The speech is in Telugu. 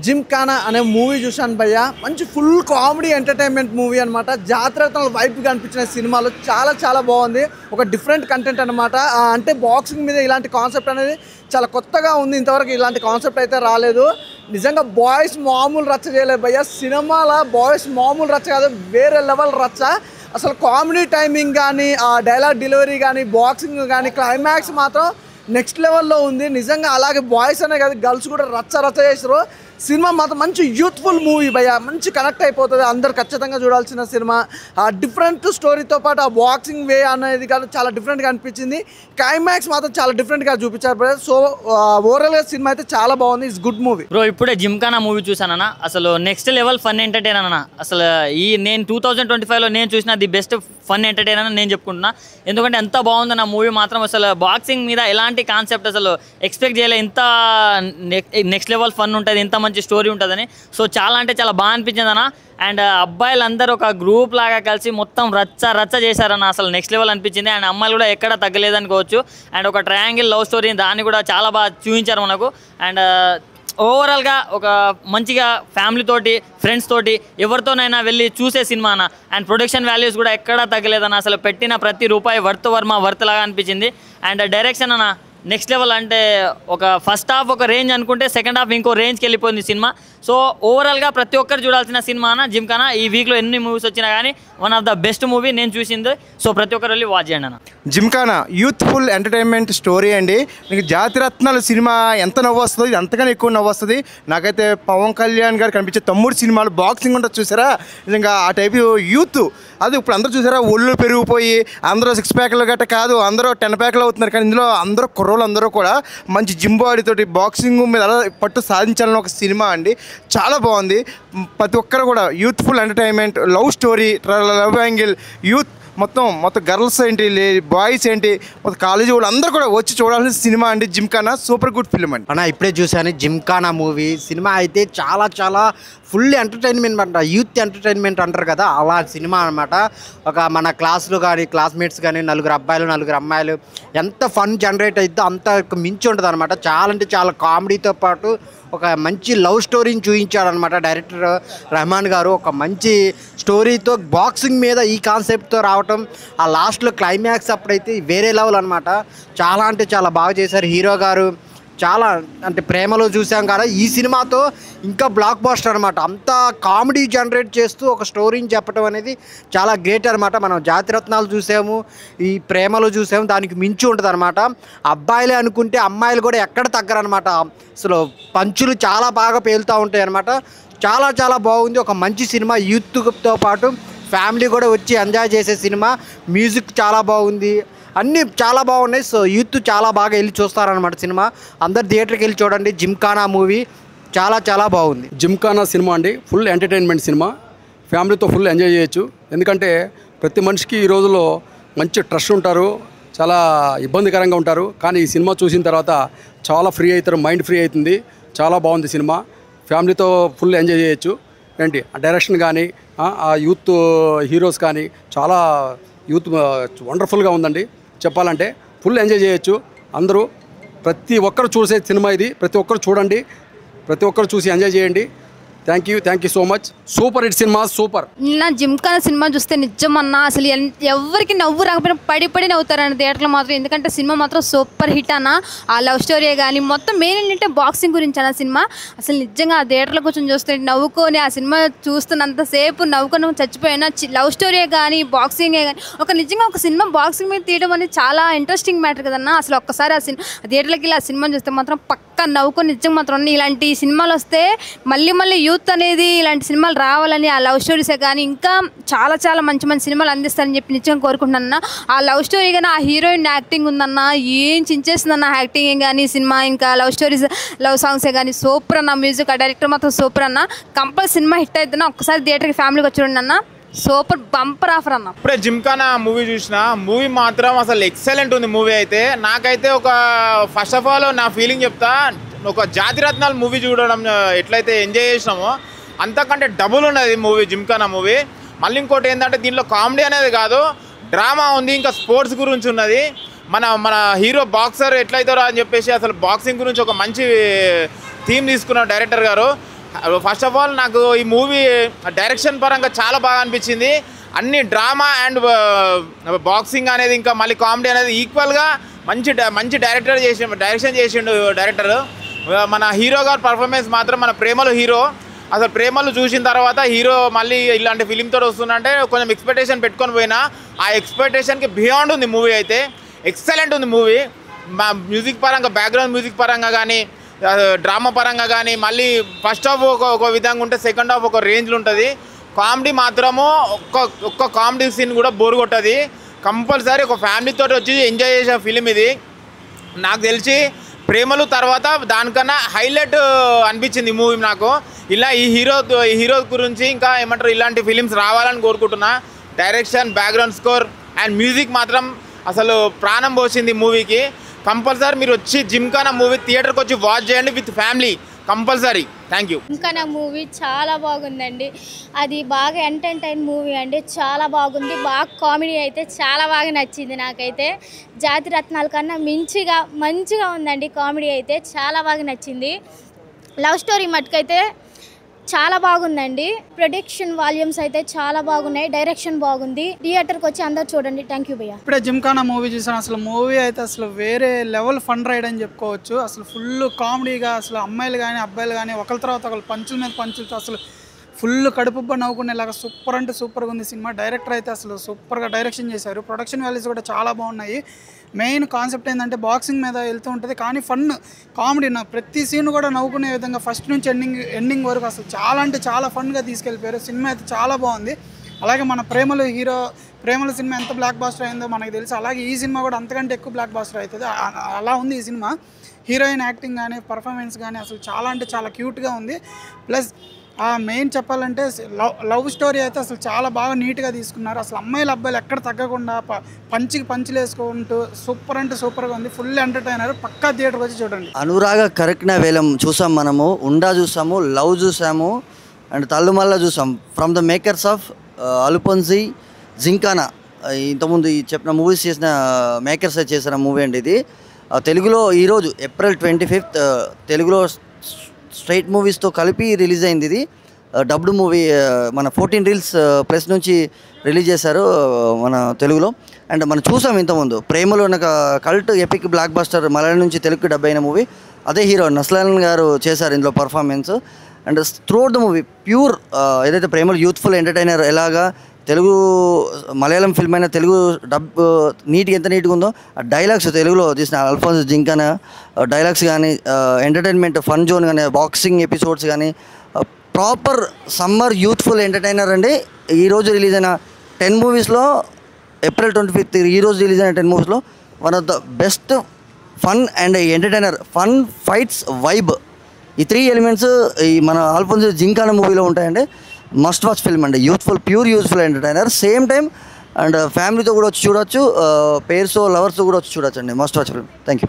జిమ్ఖానా అనే మూవీ చూశాను భయ్య. మంచి ఫుల్ కామెడీ ఎంటర్టైన్మెంట్ మూవీ అనమాట. జాతరతల వైపు కనిపించిన సినిమాలో చాలా చాలా బాగుంది. ఒక డిఫరెంట్ కంటెంట్ అనమాట. అంటే బాక్సింగ్ మీద ఇలాంటి కాన్సెప్ట్ అనేది చాలా కొత్తగా ఉంది. ఇంతవరకు ఇలాంటి కాన్సెప్ట్ అయితే రాలేదు. నిజంగా బాయ్స్ మామూలు రచ్చ చేయలేదు భయ్య. సినిమాలో బాయ్స్ మామూలు రచ్చ కాదు, వేరే లెవెల్ రచ్చ. అసలు కామెడీ టైమింగ్ కానీ, డైలాగ్ డెలివరీ కానీ, బాక్సింగ్ కానీ, క్లైమాక్స్ మాత్రం నెక్స్ట్ లెవెల్లో ఉంది నిజంగా. అలాగే బాయ్స్ అనే కాదు, గర్ల్స్ కూడా రచ్చ రచ్చ చేస్తారు. సినిమా మాత్రం మంచి యూత్ఫుల్ మూవీ భయ్య. మంచి కనెక్ట్ అయిపోతుంది, అందరు ఖచ్చితంగా చూడాల్సిన సినిమా. ఆ డిఫరెంట్ స్టోరీతో పాటు ఆ బాక్సింగ్ వే అనేది కానీ చాలా డిఫరెంట్గా అనిపించింది. క్లైమాక్స్ మాత్రం చాలా డిఫరెంట్గా చూపించారు భయ్య. సో ఓవరాల్గా సినిమా అయితే చాలా బాగుంది. It's good movie bro. ఇప్పుడే జిమ్ఖానా మూవీ చూసానన్నా, అసలు నెక్స్ట్ లెవెల్ ఫన్ ఎంటర్టైన్ అన్న. అసలు నేను 2025లో నేను చూసిన ది బెస్ట్ ఫన్ ఎంటర్టైన్ అని నేను చెప్పుకుంటున్నా. ఎందుకంటే ఎంత బాగుంది నా మూవీ మాత్రం. అసలు బాక్సింగ్ మీద ఎలాంటి కాన్సెప్ట్ అసలు ఎక్స్పెక్ట్ చేయలేదు. ఇంత నెక్స్ట్ లెవెల్ ఫన్ ఉంటుంది, ఇంత మంచి స్టోరీ ఉంటుందని. సో చాలా అంటే చాలా బాగా అనిపించింది అన్న. అండ్ అబ్బాయిలందరూ ఒక గ్రూప్ లాగా కలిసి మొత్తం రచ్చ రచ్చ చేశారన్న. అసలు నెక్స్ట్ లెవెల్ అనిపించింది. అండ్ అమ్మాయిలు కూడా ఎక్కడ తగ్గలేదనుకోవచ్చు. అండ్ ఒక ట్రయాంగిల్ లవ్ స్టోరీ దాన్ని కూడా చాలా బాగా చూపించారు మనకు. అండ్ ఓవరాల్గా ఒక మంచిగా ఫ్యామిలీ తోటి, ఫ్రెండ్స్ తోటి, ఎవరితోనైనా వెళ్ళి చూసే సినిమా అన్న. అండ్ ప్రొడక్షన్ వాల్యూస్ కూడా ఎక్కడా తగ్గలేదన్న. అసలు పెట్టిన ప్రతి రూపాయి వర్త్ లాగా అనిపించింది. అండ్ డైరెక్షన్ అన్న నెక్స్ట్ లెవెల్. అంటే ఒక ఫస్ట్ హాఫ్ ఒక రేంజ్ అనుకుంటే సెకండ్ హాఫ్ ఇంకో రేంజ్కి వెళ్ళిపోయింది సినిమా. సో ఓవరాల్గా ప్రతి ఒక్కరు చూడాల్సిన సినిమా అన్న జిమ్ఖానా. ఈ వీక్లో ఎన్ని మూవీస్ వచ్చినా కానీ one of the best movie నేను చూసింది. సో ప్రతి ఒక్కరు వెళ్ళి వాచ్ చేయండి అన్న. జిమ్ఖానా యూత్ఫుల్ ఎంటర్టైన్మెంట్ స్టోరీ అండి. మీకు జాతిరత్నాలు సినిమా ఎంత నవ్వు వస్తుంది, ఇది అంతగానే ఎక్కువ నవ్వు వస్తుంది. నాకైతే పవన్ కళ్యాణ్ గారు కనిపించే తమ్ముడు సినిమాలు బాక్సింగ్ ఉంటుంది చూసారా, నిజంగా ఆ టైప్ యూత్. అది ఇప్పుడు అందరూ చూసారా, ఒళ్ళు పెరిగిపోయి అందరూ 6 ప్యాక్లు గట్ట కాదు, అందరూ 10 ప్యాక్లు అవుతున్నారు. కానీ ఇందులో అందరూ కుర్రోళ్ళు అందరూ కూడా మంచి జిమ్ బాడీతోటి బాక్సింగ్ మీద అలా పట్టు సాధించాలని ఒక సినిమా అండి. చాలా బాగుంది. ప్రతి ఒక్కరు కూడా youthful entertainment, love story, love angle, youth మొత్తం గర్ల్స్ ఏంటి, బాయ్స్ ఏంటి, మొత్తం కాలేజీ వాళ్ళు అందరూ కూడా వచ్చి చూడాల్సిన సినిమా అండి జిమ్ఖానా. సూపర్ గుడ్ ఫిల్మ్ అండి. అన్న ఇప్పుడే చూశాను జిమ్ఖానా మూవీ. సినిమా అయితే చాలా చాలా ఫుల్ ఎంటర్టైన్మెంట్ అంట, యూత్ ఎంటర్టైన్మెంట్ అంటారు కదా, అలా సినిమా అనమాట. ఒక మన క్లాస్లో కానీ క్లాస్మేట్స్ కానీ 4 అబ్బాయిలు 4 అమ్మాయిలు ఎంత ఫన్ జనరేట్ అవుతుందో అంత మించి ఉంటుంది అనమాట. చాలా అంటే చాలా కామెడీతో పాటు ఒక మంచి లవ్ స్టోరీని చూపించాడనమాట డైరెక్టర్ రెహమాన్ గారు. ఒక మంచి స్టోరీతో బాక్సింగ్ మీద ఈ కాన్సెప్ట్తో రావటం, ఆ లాస్ట్లో క్లైమాక్స్ అప్పుడైతే వేరే లెవెల్ అనమాట. చాలా అంటే చాలా బాగా చేశారు హీరో గారు. చాలా అంటే ప్రేమలో చూసాం కదా, ఈ సినిమాతో ఇంకా బ్లాక్ బాస్టర్ అనమాట. అంతా కామెడీ జనరేట్ చేస్తూ ఒక స్టోరీని చెప్పడం అనేది చాలా గ్రేట్ అనమాట. మనం జాతిరత్నాలు చూసాము, ఈ ప్రేమలో చూసాము, దానికి మించి ఉంటుంది అనమాట. అబ్బాయిలే అనుకుంటే అమ్మాయిలు కూడా ఎక్కడ తగ్గరనమాట. అసలు పంచులు చాలా బాగా పేలుతూ ఉంటాయి అనమాట. చాలా చాలా బాగుంది. ఒక మంచి సినిమా, యూత్తో పాటు ఫ్యామిలీ కూడా వచ్చి ఎంజాయ్ చేసే సినిమా. మ్యూజిక్ చాలా బాగుంది, అన్నీ చాలా బాగున్నాయి. సో యూత్ చాలా బాగా వెళ్ళి చూస్తారనమాట సినిమా. అందరు థియేటర్కి వెళ్ళి చూడండి జిమ్ఖానా మూవీ. చాలా చాలా బాగుంది. జిమ్ఖానా సినిమా అండి ఫుల్ ఎంటర్టైన్మెంట్ సినిమా. ఫ్యామిలీతో ఫుల్ ఎంజాయ్ చేయొచ్చు. ఎందుకంటే ప్రతి మనిషికి ఈ రోజుల్లో మంచి ట్రస్ట్ ఉంటారు, చాలా ఇబ్బందికరంగా ఉంటారు. కానీ ఈ సినిమా చూసిన తర్వాత చాలా ఫ్రీ అవుతారు, మైండ్ ఫ్రీ అవుతుంది. చాలా బాగుంది సినిమా. ఫ్యామిలీతో ఫుల్ ఎంజాయ్ చేయొచ్చు. ఏంటి ఆ డైరెక్షన్ కానీ, ఆ యూత్ హీరోస్ కానీ చాలా యూత్ వండర్ఫుల్గా ఉందండి. చెప్పాలంటే ఫుల్ ఎంజాయ్ చేయొచ్చు అందరూ. ప్రతి ఒక్కరు చూసే సినిమా ఇది. ప్రతి ఒక్కరు చూడండి, ప్రతి ఒక్కరు చూసి ఎంజాయ్ చేయండి. Thank you so much. Super hit cinema, super. నిన్న జిమ్ఖానా సినిమా చూస్తే నిజమన్నా అసలు ఎవరికి నవ్వు రాకపోయినా పడి నవ్వుతారన్న థియేటర్లో మాత్రం. ఎందుకంటే సినిమా మాత్రం సూపర్ హిట్ అన్న. ఆ లవ్ స్టోరీ కానీ మొత్తం మెయిన్ ఏంటంటే బాక్సింగ్ గురించి అన్న సినిమా. అసలు నిజంగా ఆ థియేటర్లో కూర్చొని చూస్తే నవ్వుకొని ఆ సినిమా చూస్తున్నంతసేపు నవ్వుకొని చచ్చిపోయినా. లవ్ స్టోరీ కానీ బాక్సింగే కానీ నిజంగా ఒక సినిమా బాక్సింగ్ మీద తీయడం అనేది చాలా ఇంట్రెస్టింగ్ మ్యాటర్ కదన్నా. అసలు ఒక్కసారి ఆ థియేటర్లోకి వెళ్ళి ఆ సినిమా చూస్తే మాత్రం పక్కా నవ్వుకొని నిజంగా మాత్రం ఇలాంటి సినిమాలు వస్తే మళ్ళీ యూత్ అనేది ఇలాంటి సినిమాలు రావాలని, ఆ లవ్ స్టోరీసే కానీ ఇంకా చాలా చాలా మంచి మంచి సినిమాలు అందిస్తారని చెప్పి నిజంగా కోరుకుంటున్నాను. ఆ లవ్ స్టోరీ కానీ ఆ హీరోయిన్ యాక్టింగ్ ఉందన్న, ఏం చించేస్తుందన్న యాక్టింగ్ కానీ సినిమా, ఇంకా లవ్ స్టోరీస్ లవ్ సాంగ్సే కానీ సూపర్ అన్న. మ్యూజిక్ ఆ డైరెక్టర్ మాత్రం సూపర్ అన్న. కంపల్సరీ సినిమా హిట్ అవుతున్నా. ఒక్కసారి థియేటర్కి ఫ్యామిలీకి వచ్చి చూడండి అన్న. సూపర్ బంపర్ ఆఫర్ అన్న. ఇప్పుడే జిమ్ఖానా మూవీ చూసిన. మూవీ మాత్రం అసలు ఎక్సలెంట్ ఉంది మూవీ అయితే. నాకైతే ఒక ఫస్ట్ ఆఫ్ ఆల్ నా ఫీలింగ్ చెప్తా, ఒక జాతిరత్నాలు మూవీ చూడడం ఎట్లయితే ఎంజాయ్ చేసినామో అంతకంటే డబుల్ ఉన్నది మూవీ జిమ్ఖానా మూవీ. మళ్ళీ ఇంకోటి ఏంటంటే దీంట్లో కామెడీ అనేది కాదు, డ్రామా ఉంది, ఇంకా స్పోర్ట్స్ గురించి ఉన్నది. మన హీరో బాక్సర్ ఎట్లయితారో అని చెప్పేసి అసలు బాక్సింగ్ గురించి ఒక మంచి థీమ్ తీసుకున్న డైరెక్టర్ గారు. ఫస్ట్ ఆఫ్ ఆల్ నాకు ఈ మూవీ డైరెక్షన్ పరంగా చాలా బాగా అనిపించింది. అన్ని డ్రామా అండ్ బాక్సింగ్ అనేది ఇంకా మళ్ళీ కామెడీ అనేది ఈక్వల్గా మంచి డైరెక్షన్ చేసిండు డైరెక్టర్. మన హీరో గారు పర్ఫార్మెన్స్ మాత్రం మన ప్రేమలో హీరో. అసలు ప్రేమలు చూసిన తర్వాత హీరో మళ్ళీ ఇలాంటి ఫిలింతో వస్తుందంటే కొంచెం ఎక్స్పెక్టేషన్ పెట్టుకొని పోయినా ఆ ఎక్స్పెక్టేషన్కి బియాండ్ ఉంది మూవీ. అయితే ఎక్సలెంట్ ఉంది మూవీ. మ్యూజిక్ పరంగా, బ్యాక్గ్రౌండ్ మ్యూజిక్ పరంగా కానీ, డ్రామా పరంగా కానీ, మళ్ళీ ఫస్ట్ హాఫ్ ఒక విధంగా ఉంటే సెకండ్ హాఫ్ ఒక రేంజ్లో ఉంటుంది. కామెడీ మాత్రము ఒక్క కామెడీ సీన్ కూడా బోర్ కొట్టది. కంపల్సరీ ఒక ఫ్యామిలీతో వచ్చి ఎంజాయ్ చేసే ఫిలిం ఇది. నాకు తెలిసి ప్రేమలు తర్వాత దానికన్నా హైలైట్ అనిపించింది ఈ మూవీ నాకు. ఇలా ఈ హీరో గురించి ఇంకా ఏమంటారు ఇలాంటి ఫిలిమ్స్ రావాలని కోరుకుంటున్నా. Direction, background score and music మాత్రం అసలు ప్రాణం పోసింది మూవీకి. కంపల్సరీ మీరు వచ్చి జిమ్ఖానా మూవీ థియేటర్కి వచ్చి వాచ్ చేయండి with family compulsory. Thank you. Gymkhana movie చాలా బాగుందండి. అది బాగా ఎంటర్టైన్ మూవీ అండి, చాలా బాగుంది. బాగా కామెడీ అయితే చాలా బాగా నచ్చింది నాకైతే. జాతిరత్నాల కన్నా మంచిగా ఉందండి. కామెడీ అయితే చాలా బాగా నచ్చింది. లవ్ స్టోరీ మటుకైతే చాలా బాగుందండి. ప్రొడక్షన్ వాల్యూమ్స్ అయితే చాలా బాగున్నాయి. డైరెక్షన్ బాగుంది. థియేటర్కి వచ్చి అందరు చూడండి. థ్యాంక్ యూ భయ్యా. ఇప్పుడే జిమ్ఖానా మూవీ చూసాను. అసలు మూవీ అయితే అసలు వేరే లెవెల్ ఫన్ రైడ్ అని చెప్పుకోవచ్చు. అసలు ఫుల్ కామెడీగా, అసలు అమ్మాయిలు కానీ అబ్బాయిలు కానీ ఒకరి తర్వాత ఒకరు పంచుల మీద పంచులతో అసలు ఫుల్ కడుపుబ్బ నవ్వుకునేలాగా సూపర్ అంటే సూపర్గా ఉంది సినిమా. డైరెక్టర్ అయితే అసలు సూపర్గా డైరెక్షన్ చేశారు. ప్రొడక్షన్ వాల్యూస్ కూడా చాలా బాగున్నాయి. మెయిన్ కాన్సెప్ట్ ఏంటంటే బాక్సింగ్ మీద వెళ్తూ ఉంటుంది, కానీ ఫన్ కామెడీ ప్రతి సీన్ కూడా నవ్వుకునే విధంగా ఫస్ట్ నుంచి ఎండింగ్ వరకు అసలు చాలా అంటే చాలా ఫన్గా తీసుకెళ్ళిపోయారు. సినిమా అయితే చాలా బాగుంది. అలాగే మన ప్రేమల సినిమా ఎంత బ్లాక్ బాస్టర్ అయిందో మనకు తెలుసు. అలాగే ఈ సినిమా కూడా అంతకంటే ఎక్కువ బ్లాక్ బాస్టర్ అవుతుంది. అలా ఉంది ఈ సినిమా. హీరోయిన్ యాక్టింగ్ కానీ, పర్ఫార్మెన్స్ కానీ అసలు చాలా అంటే చాలా క్యూట్గా ఉంది. ప్లస్ మెయిన్ చెప్పాలంటే లవ్ స్టోరీ అయితే అసలు చాలా బాగా నీట్గా తీసుకున్నారు. అసలు అమ్మాయిలు అబ్బాయిలు ఎక్కడ తగ్గకుండా పంచులు వేసుకుంటూ సూపర్ అంటే సూపర్గా ఉంది. Full entertainer. పక్కా థియేటర్కి వచ్చి చూడండి. అనురాగ కరెక్ట్న వేలం చూసాం మనము, ఉండా చూసాము, లవ్ చూసాము అండ్ తల్లుమల్ల చూసాం. From the makers of Alappuzha, Gymkhana. ఇంతకుముందు ఈ చెప్పిన మూవీస్ చేసిన మేకర్స్ చేసిన మూవీ అండి ఇది. తెలుగులో ఈరోజు April 25th తెలుగులో స్ట్రైట్ మూవీస్తో కలిపి రిలీజ్ అయింది. ఇది డబ్డ్ మూవీ. మన 14 Reels ప్రెస్ నుంచి రిలీజ్ చేశారు మన తెలుగులో. అండ్ మనం చూసాం ఇంతకుముందు ప్రేమలో ఒక cult epic block buster Malayalam నుంచి తెలుగుకి డబ్ అయిన మూవీ. అదే హీరో నస్లాన్ గారు చేశారు ఇందులో performance. And throughout the movie pure ఏదైతే ప్రేమలో యూత్ఫుల్ ఎంటర్టైనర్ ఎలాగా తెలుగు మలయాళం ఫిల్మ్ అయినా తెలుగు డబ్ ఎంత నీట్గా ఉందో ఆ డైలాగ్స్ తెలుగులో తీసిన అల్ఫోన్స్ జింకానా డైలాగ్స్ కానీ, ఎంటర్టైన్మెంట్ ఫన్ జోన్ కానీ, బాక్సింగ్ ఎపిసోడ్స్ కానీ ప్రాపర్ సమ్మర్ యూత్ఫుల్ ఎంటర్టైనర్ అండి. ఈరోజు రిలీజ్ అయిన 10 మూవీస్లో April 25th ఈరోజు రిలీజ్ అయిన 10 మూవీస్లో one of the best fun and entertainer. Fun, fights, vibe, ఈ 3 ఎలిమెంట్స్ ఈ మన అల్ఫోన్స్ జింకానా మూవీలో ఉంటాయండి. మస్ట్ వాచ్ ఫిల్మ్ అండి. Pure youthful entertainer. Same time and ఫ్యామిలీతో కూడా వచ్చి చూడొచ్చు, పేర్స్ లవర్స్తో కూడా వచ్చి చూడొచ్చు అండి. Must watch film. Thank you.